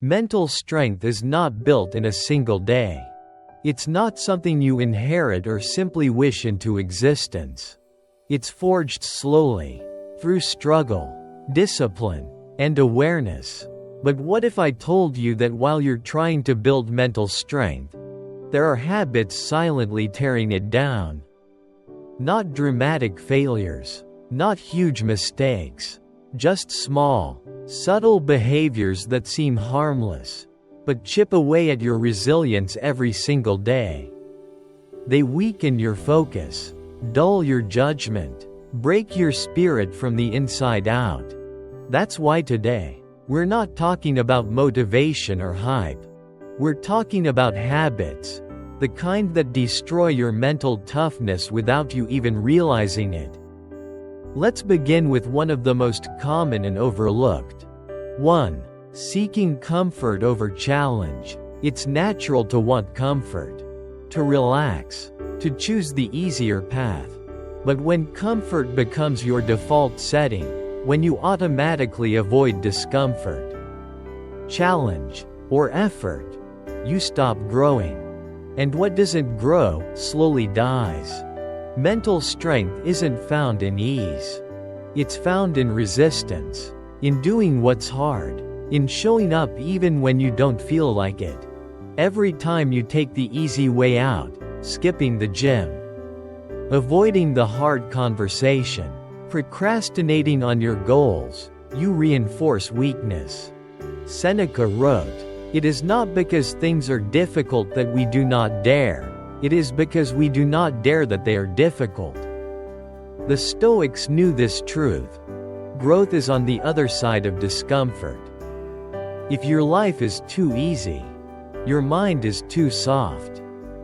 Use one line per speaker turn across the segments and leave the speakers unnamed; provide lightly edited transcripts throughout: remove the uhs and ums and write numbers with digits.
Mental strength is not built in a single day. It's not something you inherit or simply wish into existence. It's forged slowly, through struggle, discipline, and awareness. But what if I told you that while you're trying to build mental strength, there are habits silently tearing it down? Not dramatic failures, not huge mistakes, just small, subtle behaviors that seem harmless, but chip away at your resilience every single day. They weaken your focus, dull your judgment, break your spirit from the inside out. That's why today, we're not talking about motivation or hype. We're talking about habits, the kind that destroy your mental toughness without you even realizing it. Let's begin with one of the most common and overlooked. 1. Seeking comfort over challenge. It's natural to want comfort, to relax, to choose the easier path. But when comfort becomes your default setting, when you automatically avoid discomfort, challenge, or effort, you stop growing. And what doesn't grow slowly dies. Mental strength isn't found in ease. It's found in resistance, in doing what's hard, in showing up even when you don't feel like it. Every time you take the easy way out, skipping the gym, avoiding the hard conversation, procrastinating on your goals, you reinforce weakness. Seneca wrote, "It is not because things are difficult that we do not dare. It is because we do not dare that they are difficult." The Stoics knew this truth. Growth is on the other side of discomfort. If your life is too easy, your mind is too soft.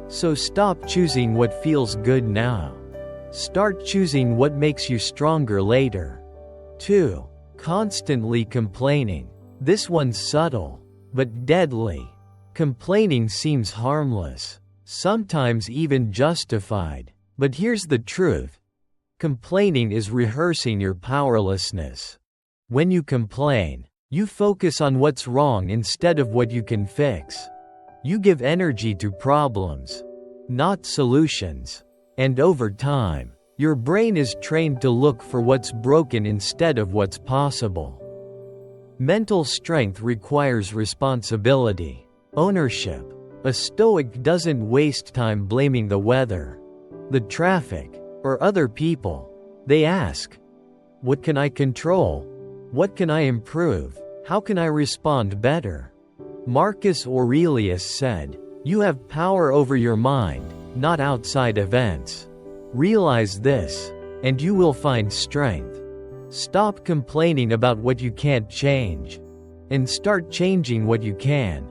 So stop choosing what feels good now. Start choosing what makes you stronger later. 2. Constantly complaining. This one's subtle, but deadly. Complaining seems harmless, sometimes even justified. But here's the truth. Complaining is rehearsing your powerlessness. When you complain, you focus on what's wrong instead of what you can fix. You give energy to problems, not solutions. And over time, your brain is trained to look for what's broken instead of what's possible. Mental strength requires responsibility, ownership. A Stoic doesn't waste time blaming the weather, the traffic, or other people. They ask, what can I control? What can I improve? How can I respond better? Marcus Aurelius said, "You have power over your mind, not outside events. Realize this, and you will find strength. Stop complaining about what you can't change, and start changing what you can."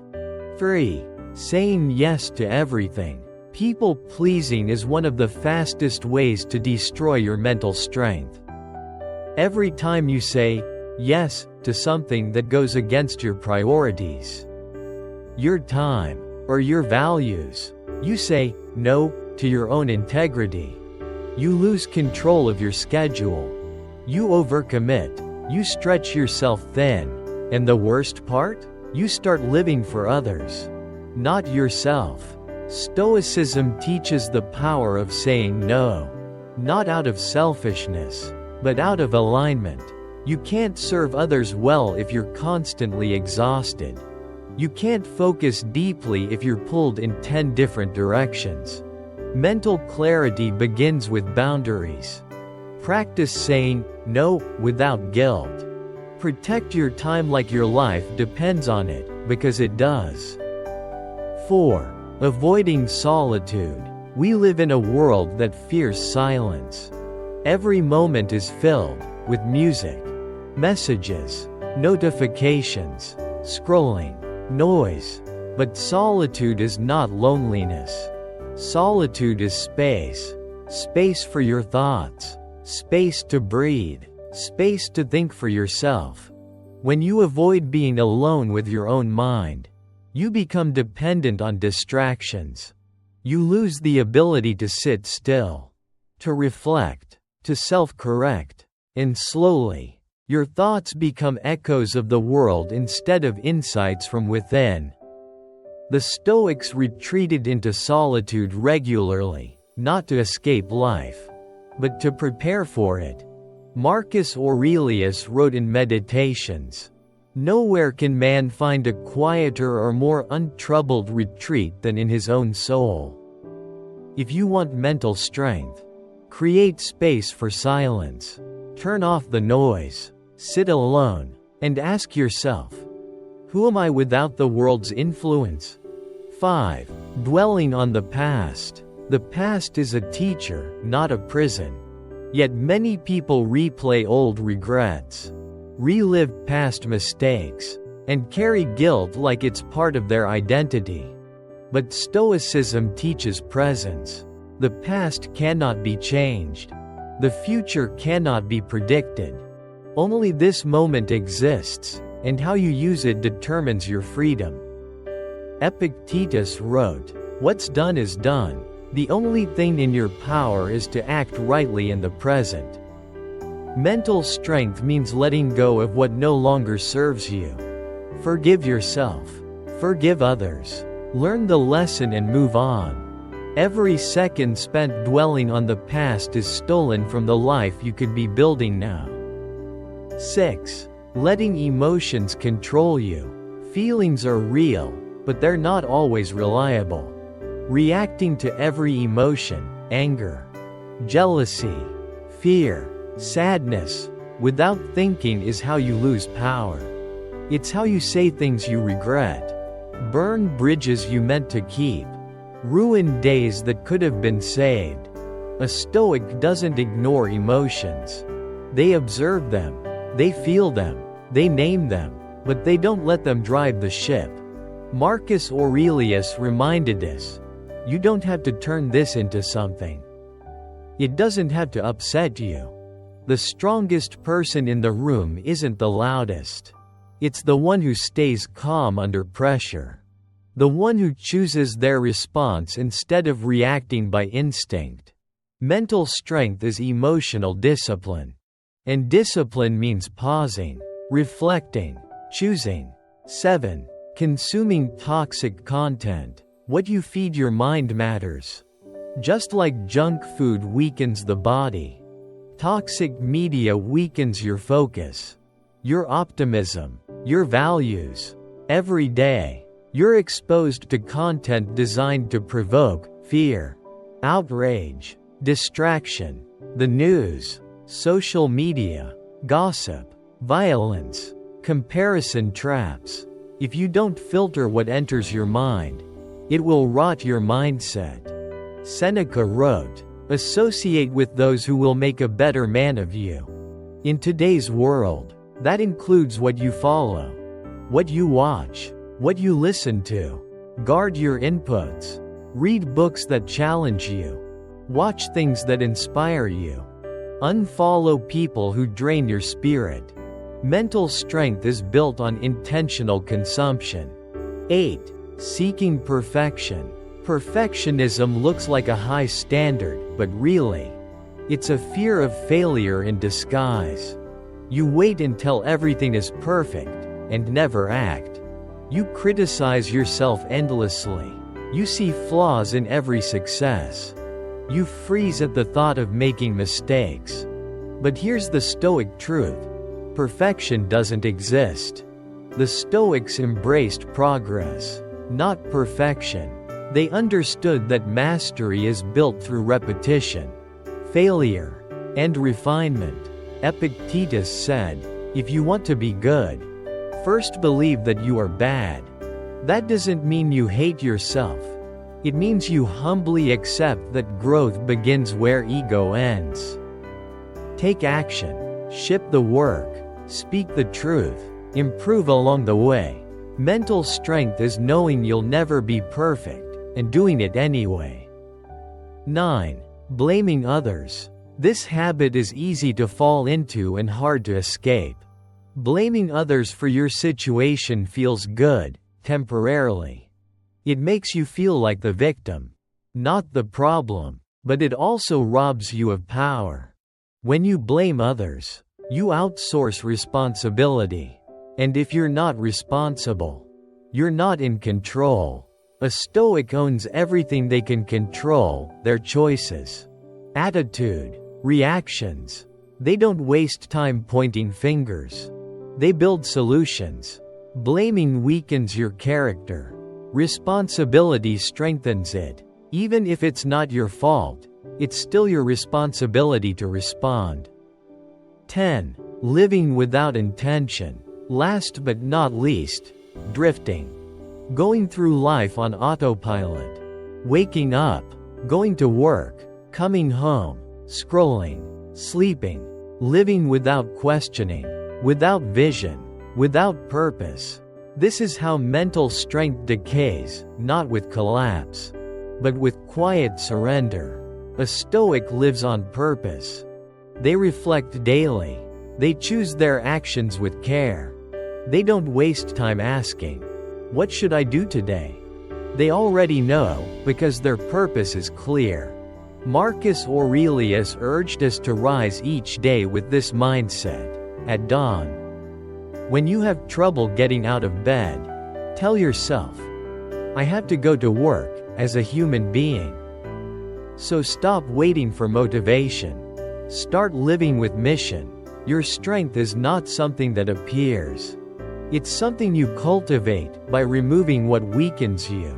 3. Saying yes to everything. People pleasing is one of the fastest ways to destroy your mental strength. Every time you say yes to something that goes against your priorities, your time, or your values, you say no to your own integrity. You lose control of your schedule. You overcommit. You stretch yourself thin. And the worst part? You start living for others, not yourself. Stoicism teaches the power of saying no, not out of selfishness, but out of alignment. You can't serve others well if you're constantly exhausted. You can't focus deeply if you're pulled in 10 different directions. Mental clarity begins with boundaries. Practice saying no without guilt. Protect your time like your life depends on it, because it does. 4. Avoiding solitude. We live in a world that fears silence. Every moment is filled with music, messages, notifications, scrolling, noise. But solitude is not loneliness. Solitude is space. Space for your thoughts. Space to breathe. Space to think for yourself. When you avoid being alone with your own mind, you become dependent on distractions. You lose the ability to sit still, to reflect, to self-correct, and slowly, Your thoughts become echoes of the world instead of insights from within. The Stoics retreated into solitude regularly, not to escape life, but to prepare for it. Marcus Aurelius wrote in Meditations, "Nowhere can man find a quieter or more untroubled retreat than in his own soul." If you want mental strength, create space for silence. Turn off the noise, sit alone, and ask yourself, who am I without the world's influence? 5. Dwelling on the past. The past is a teacher, not a prison. Yet many people replay old regrets, relive past mistakes, and carry guilt like it's part of their identity. But Stoicism teaches presence. The past cannot be changed. The future cannot be predicted. Only this moment exists, and how you use it determines your freedom. Epictetus wrote, "What's done is done. The only thing in your power is to act rightly in the present." Mental strength means letting go of what no longer serves you. Forgive yourself. Forgive others. Learn the lesson and move on. Every second spent dwelling on the past is stolen from the life you could be building now. 6. Letting emotions control you. Feelings are real, but they're not always reliable. Reacting to every emotion, anger, jealousy, fear, sadness, without thinking is how you lose power. It's how you say things you regret, burn bridges you meant to keep, ruin days that could have been saved. A Stoic doesn't ignore emotions. They observe them, they feel them, they name them, but they don't let them drive the ship. Marcus Aurelius reminded us, you don't have to turn this into something. It doesn't have to upset you. The strongest person in the room isn't the loudest. It's the one who stays calm under pressure. The one who chooses their response instead of reacting by instinct. Mental strength is emotional discipline. And discipline means pausing, reflecting, choosing. 7. Consuming toxic content. What you feed your mind matters. Just like junk food weakens the body, toxic media weakens your focus, your optimism, your values. Every day, you're exposed to content designed to provoke fear, outrage, distraction, the news, social media, gossip, violence, comparison traps. If you don't filter what enters your mind, it will rot your mindset. Seneca wrote, "Associate with those who will make a better man of you." In today's world, that includes what you follow, what you watch, what you listen to. Guard your inputs. Read books that challenge you. Watch things that inspire you. Unfollow people who drain your spirit. Mental strength is built on intentional consumption. 8. Seeking perfection. Perfectionism looks like a high standard, but really, it's a fear of failure in disguise. You wait until everything is perfect, and never act. You criticize yourself endlessly. You see flaws in every success. You freeze at the thought of making mistakes. But here's the Stoic truth. Perfection doesn't exist. The Stoics embraced progress, not perfection. They understood that mastery is built through repetition, failure, and refinement. Epictetus said, "If you want to be good, first believe that you are bad." That doesn't mean you hate yourself. It means you humbly accept that growth begins where ego ends. Take action, ship the work, speak the truth, improve along the way. Mental strength is knowing you'll never be perfect, and doing it anyway. 9. Blaming others. This habit is easy to fall into and hard to escape. Blaming others for your situation feels good, temporarily. It makes you feel like the victim, not the problem, but it also robs you of power. When you blame others, You outsource responsibility. And if you're not responsible, you're not in control. A Stoic owns everything they can control: their choices, attitude, reactions. They don't waste time pointing fingers. They build solutions. Blaming weakens your character. Responsibility strengthens it. Even if it's not your fault, it's still your responsibility to respond. 10. Living without intention. Last but not least, drifting. Going through life on autopilot. Waking up, going to work, coming home, scrolling, sleeping, living without questioning, without vision, without purpose. This is how mental strength decays, not with collapse, but with quiet surrender. A Stoic lives on purpose. They reflect daily. They choose their actions with care. They don't waste time asking, "What should I do today?" They already know, because their purpose is clear. Marcus Aurelius urged us to rise each day with this mindset. At dawn, when you have trouble getting out of bed, tell yourself, "I have to go to work, as a human being." So stop waiting for motivation. Start living with mission. Your strength is not something that appears. It's something you cultivate by removing what weakens you.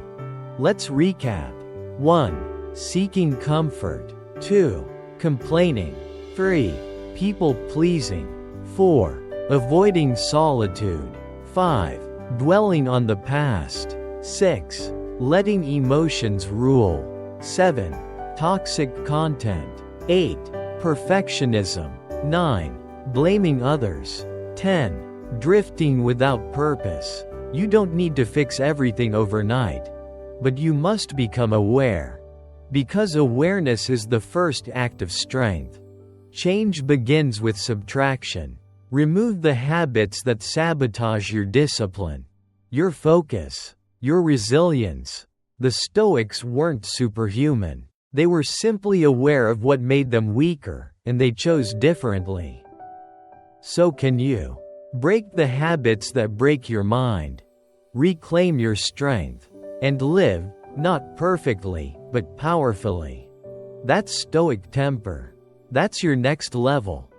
Let's recap. 1. Seeking comfort. 2. Complaining. 3. People-pleasing. 4. Avoiding solitude. 5. Dwelling on the past. 6. Letting emotions rule. 7. Toxic content. 8. Perfectionism. 9. Blaming others. 10. Drifting without purpose. You don't need to fix everything overnight. But you must become aware. Because awareness is the first act of strength. Change begins with subtraction. Remove the habits that sabotage your discipline, your focus, your resilience. The Stoics weren't superhuman. They were simply aware of what made them weaker, and they chose differently. So can you. Break the habits that break your mind. Reclaim your strength. And live, not perfectly, but powerfully. That's Stoic temper. That's your next level.